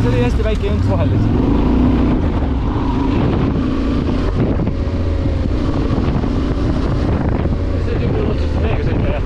see oli hästi väike jõnks vahel lihtsalt. See tüüpi otsustas meiega sõita, jah.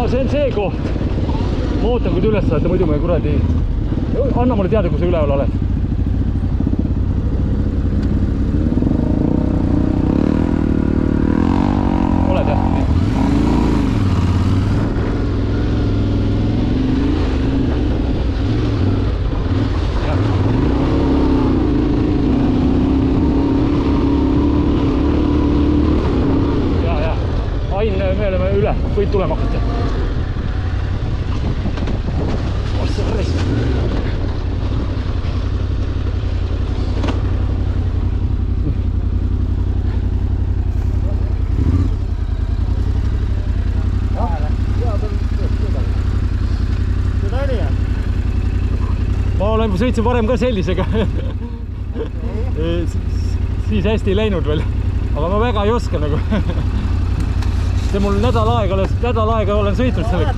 See on see koht. Ma ootan, kui te üles saate, muidu me kuradi... Anna mulle teada, kui sa üleval oled. Oled, jah? Ja. Ain, me oleme üle. Võid tulema hakata. Ma sõitsin varem ka sellisega. Siis hästi ei läinud veel. Aga ma väga ei oska nagu. See mul nädal aega olen sõitnud sellega.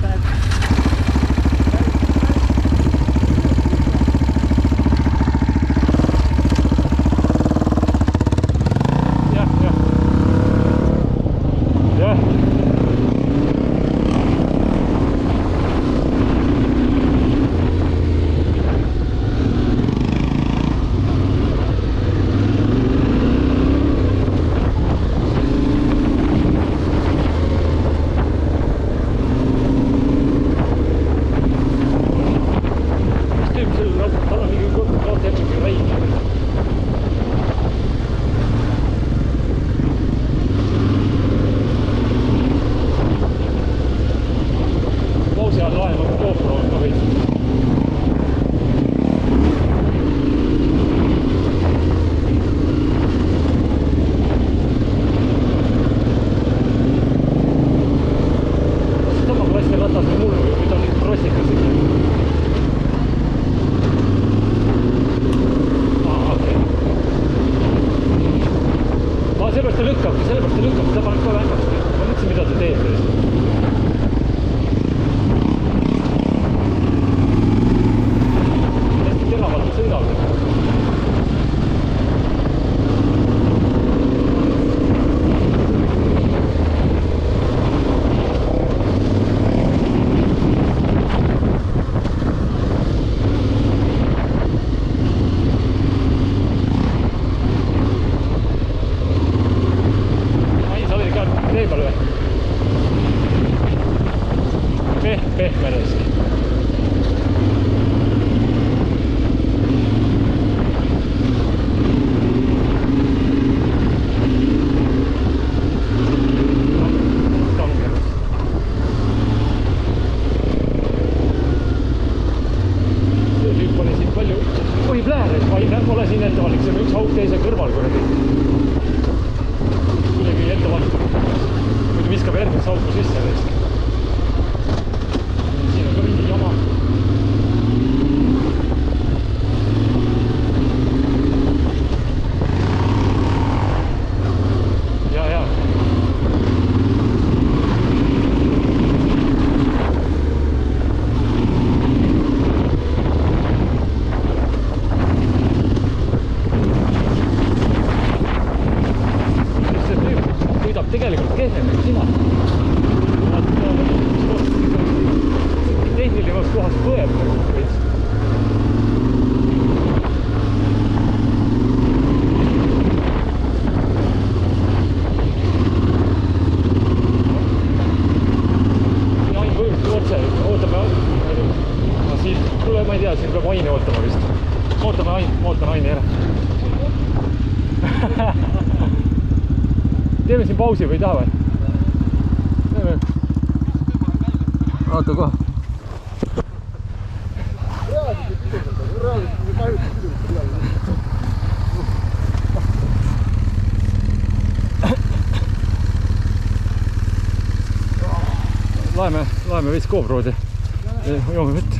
pehmenes. Pole siin ettevalik, see on üks hauk teise kõrval kuradi. Kuidagi ettevalik. Muidu viskab järgmist hauku sisse neist. Siin on ka mingi jama. Ja. Tegelikult kehvemaks sina. Tehnilimas kohas põeb nagu veits. Siin ain põhjustus otse, ootame. Siin tule, ma ei tea, siin peab aine ootama vist. Ootan aine ära. Teeme siin pausi või ei taha või? Teeme. Oota kohe. Laeme veits koobroodi. Joome vett.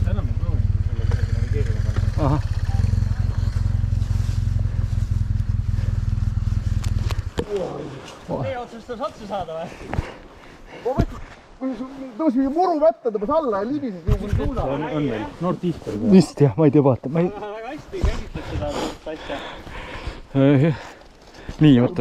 Täna ma proovin selle navigeerima panna. Ahah. Teie otsustas otsa saada või? Ma mõtlen, kui tõusi mingi muru mätta tõmbas alla ja libises nagu suuna. On meil Northeastern. Vist jah, ma ei tea, vaata. Väga hästi käsitled seda asja. Nii, oota.